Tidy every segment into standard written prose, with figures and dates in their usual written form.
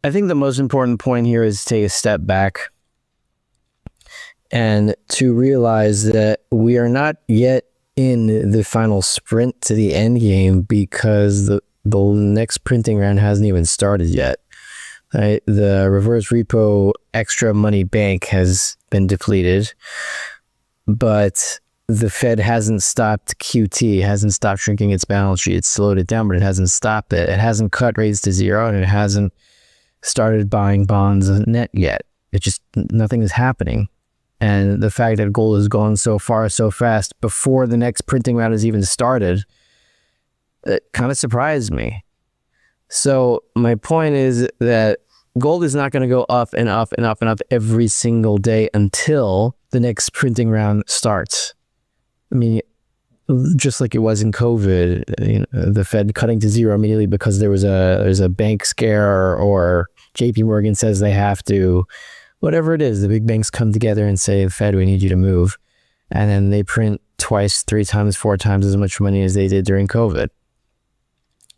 I think the most important point here is to take a step back and to realize that we are not yet in the final sprint to the end game, because the next printing round hasn't even started yet. Right? The reverse repo extra money bank has been depleted, but the Fed hasn't stopped QT, hasn't stopped shrinking its balance sheet. It's slowed it down, but it hasn't stopped it. It hasn't cut rates to zero, and it hasn't started buying bonds net yet. Nothing is happening. And the fact that gold has gone so far so fast before the next printing round has even started, it kind of surprised me. So my point is that gold is not going to go up and up and up and up every single day until the next printing round starts. I mean, just like it was in COVID, the Fed cutting to zero immediately because there's a bank scare, or JP Morgan says they have to. Whatever it is, the big banks come together and say, Fed, we need you to move. And then they print twice, 3 times, 4 times as much money as they did during COVID.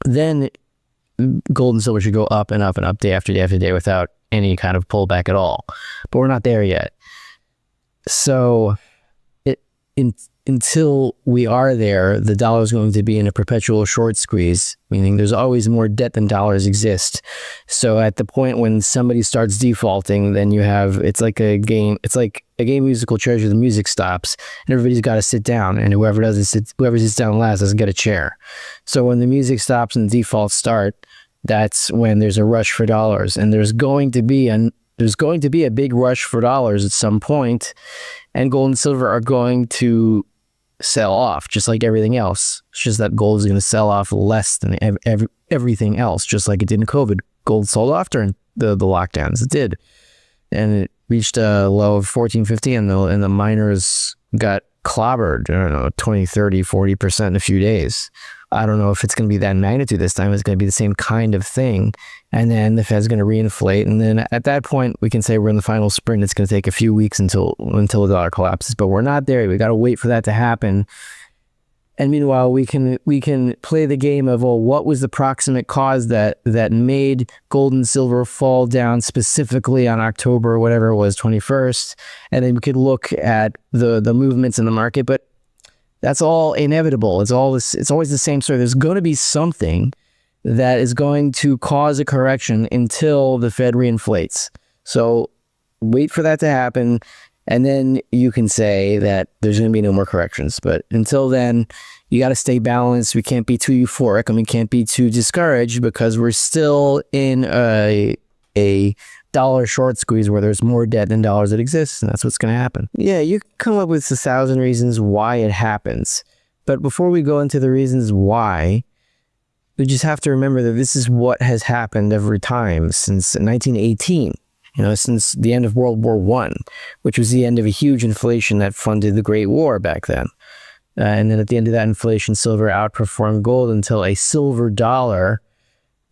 Then gold and silver should go up and up and up day after day after day without any kind of pullback at all. But we're not there yet. So until we are there, the dollar is going to be in a perpetual short squeeze, meaning there's always more debt than dollars exist. So at the point when somebody starts defaulting, then it's like a game musical chairs where the music stops and everybody's got to sit down, and whoever sits down last doesn't get a chair. So when the music stops and defaults start, that's when there's a rush for dollars, and there's going to be a big rush for dollars at some point, and gold and silver are going to sell off just like everything else. It's just that gold is going to sell off less than everything else, just like it did in COVID. Gold sold off during the lockdowns. It did. And it reached a low of 1450, and the miners got clobbered, I don't know, 20, 30, 40% in a few days. I don't know if it's going to be that magnitude this time. It's going to be the same kind of thing. And then the Fed's going to reinflate. And then at that point, we can say we're in the final sprint. It's going to take a few weeks until the dollar collapses. But we're not there. We got to wait for that to happen. And meanwhile, we can play the game of, well, what was the proximate cause that made gold and silver fall down specifically on October, whatever it was, 21st. And then we could look at the movements in the market. But that's all inevitable. It's always the same story. There's going to be something that is going to cause a correction until the Fed reinflates. So wait for that to happen, and then you can say that there's going to be no more corrections. But until then, you got to stay balanced. We can't be too euphoric, and we can't be too discouraged, because we're still in a dollar short squeeze where there's more debt than dollars that exists, and that's what's going to happen. Yeah, you can come up with 1,000 reasons why it happens. But before we go into the reasons why, we just have to remember that this is what has happened every time since 1918, since the end of World War I, which was the end of a huge inflation that funded the Great War back then. And then at the end of that inflation, silver outperformed gold until a silver dollar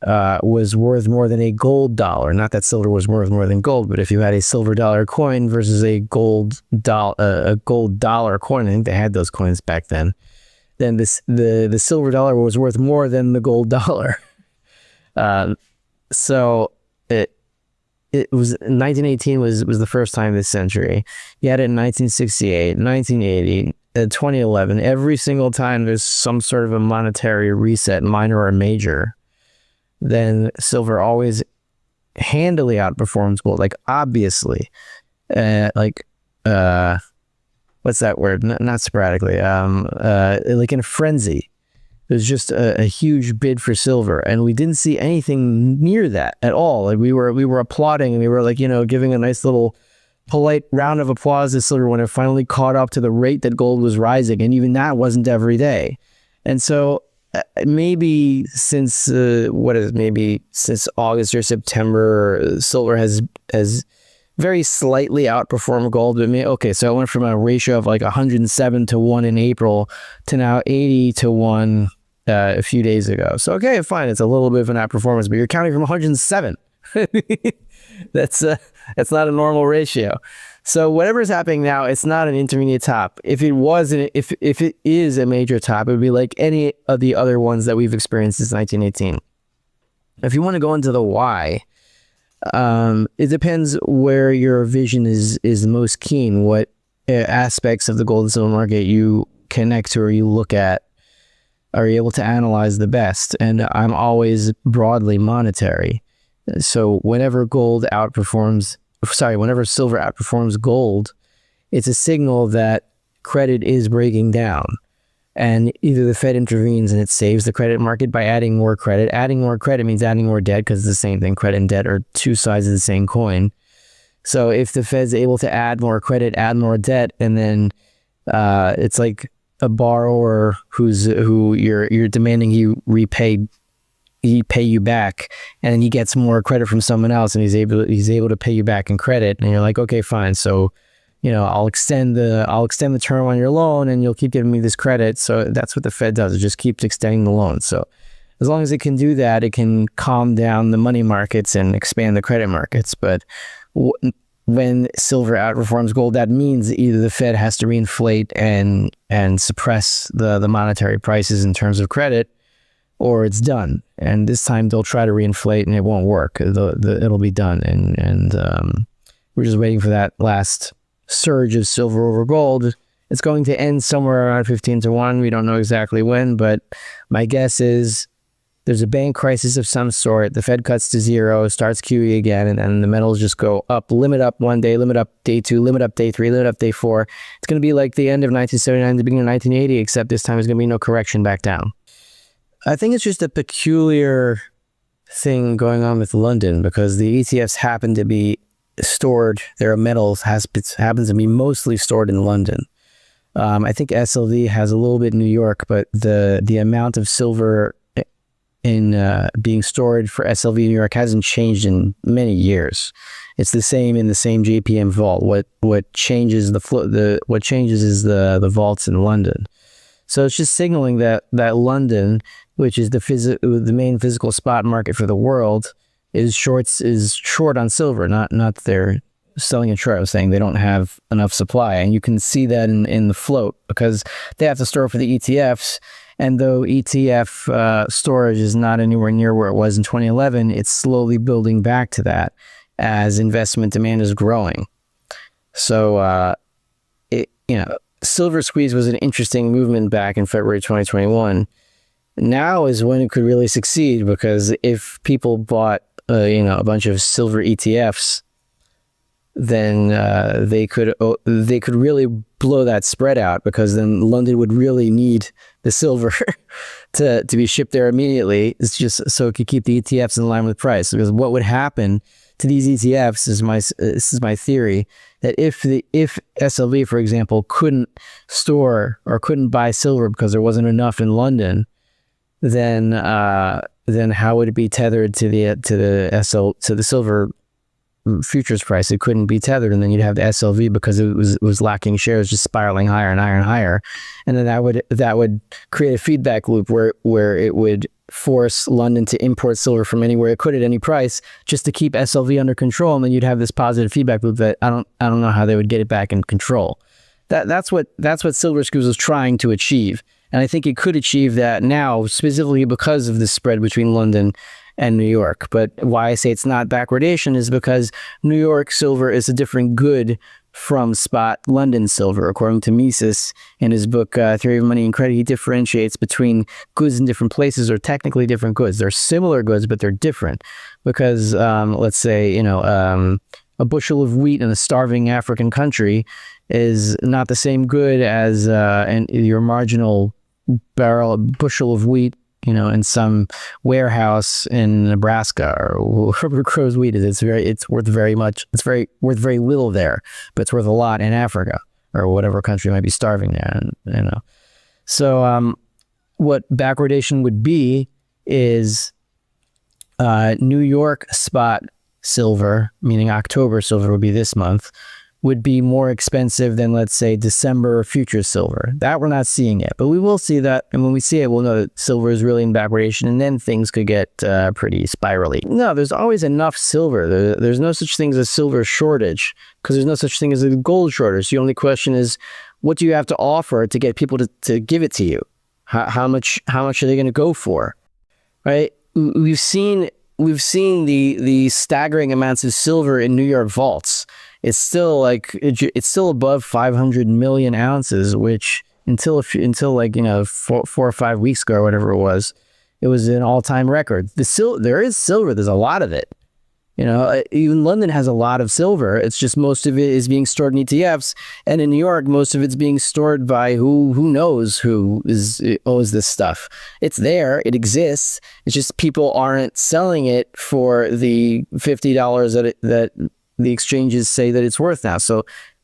was worth more than a gold dollar. Not that silver was worth more than gold, but if you had a silver dollar coin versus a gold dollar coin, I think they had those coins back then the silver dollar was worth more than the gold dollar. So it was 1918 was the first time this century. You had it in 1968, 1980, 2011. Every single time there's some sort of a monetary reset, minor or major, then silver always handily outperforms gold. Like, obviously, what's that word? Not sporadically. Like in a frenzy. There's just a huge bid for silver, and we didn't see anything near that at all. Like we were applauding, and we were giving a nice little polite round of applause to silver when it finally caught up to the rate that gold was rising, and even that wasn't every day. And so maybe since since August or September, silver has very slightly outperformed gold. But so it went from a ratio of like 107 to 1 in April to now 80 to 1 a few days ago. So okay, fine, it's a little bit of an outperformance, but you're counting from 107. That's not a normal ratio. So whatever is happening now, it's not an intermediate top. If it is a major top, it would be like any of the other ones that we've experienced since 1918. If you want to go into the why, It depends where your vision is most keen, what aspects of the gold and silver market you connect to or you look at, are you able to analyze the best. And I'm always broadly monetary. So whenever whenever silver outperforms gold, it's a signal that credit is breaking down. And either the Fed intervenes and it saves the credit market by adding more credit. Adding more credit means adding more debt, because it's the same thing. Credit and debt are two sides of the same coin. So if the Fed's able to add more credit, add more debt, and then it's like a borrower who you're demanding he pay you back, and then he gets more credit from someone else, and he's able to pay you back in credit, and you're like, okay, fine. So, I'll extend the term on your loan, and you'll keep giving me this credit. So that's what the Fed does. It just keeps extending the loan. So as long as it can do that, it can calm down the money markets and expand the credit markets. But when silver outperforms gold, that means either the Fed has to reinflate and suppress the monetary prices in terms of credit, or it's done. And this time they'll try to reinflate, and it won't work. It'll be done. And we're just waiting for that last surge of silver over gold. It's going to end somewhere around 15-1. We don't know exactly when, but my guess is there's a bank crisis of some sort. The Fed cuts to zero, starts QE again, and then the metals just go up. Limit up one day, limit up day two, limit up day three, limit up day four. It's going to be like the end of 1979, the beginning of 1980, except this time there's going to be no correction back down. I think it's just a peculiar thing going on with London, because the ETFs happen to be stored, their metals happens to be mostly stored in London. I think SLV has a little bit in New York, but the amount of silver in being stored for SLV in New York hasn't changed in many years. It's the same in the same JPM vault. What changes is the vaults in London. So it's just signaling that London, which is the main physical spot market for the world, is short on silver. Not that they're selling it short. I was saying they don't have enough supply, and you can see that in the float, because they have to store for the ETFs. And though ETF storage is not anywhere near where it was in 2011, it's slowly building back to that as investment demand is growing. So silver squeeze was an interesting movement back in February 2021. Now is when it could really succeed, because if people bought a bunch of silver ETFs, then they could really blow that spread out, because then London would really need the silver to be shipped there immediately. It's just so it could keep the ETFs in line with price. Because what would happen to these ETFs this is my theory, that if SLV, for example, couldn't store or couldn't buy silver because there wasn't enough in London, then how would it be tethered to the silver futures price? It couldn't be tethered, and then you'd have the SLV, because it was lacking shares, just spiraling higher and higher and higher, and then that would create a feedback loop where it would force London to import silver from anywhere it could at any price, just to keep SLV under control, and then you'd have this positive feedback loop that I don't know how they would get it back in control. That's what Silver Squeeze was trying to achieve. And I think it could achieve that now, specifically because of the spread between London and New York. But why I say it's not backwardation is because New York silver is a different good from spot London silver. According to Mises, in his book, Theory of Money and Credit, he differentiates between goods in different places, or technically different goods. They're similar goods, but they're different. Because, let's say, a bushel of wheat in a starving African country is not the same good as your marginal bushel of wheat, in some warehouse in Nebraska, or whoever grows wheat is. It's worth very little there, but it's worth a lot in Africa, or whatever country might be starving there. So what backwardation would be is New York spot silver, meaning October silver would be this month, would be more expensive than, let's say, December futures silver. That we're not seeing yet, but we will see that. And when we see it, we'll know that silver is really in backwardation, and then things could get pretty spirally. No, there's always enough silver. There's no such thing as a silver shortage, because there's no such thing as a gold shortage. The only question is, what do you have to offer to get people to give it to you? How much are they going to go for, right? We've seen we've seen the staggering amounts of silver in New York vaults. It's still like it's still above 500 million ounces, which until like, you know, 4 or 5 weeks ago or whatever it was an all-time record. There is silver. There's a lot of it. You know, even London has a lot of silver. It's just most of it is being stored in ETFs, and in New York, most of it's being stored by who knows who owns this stuff. It's there, it exists. It's just people aren't selling it for the $50 that the exchanges say that it's worth now. So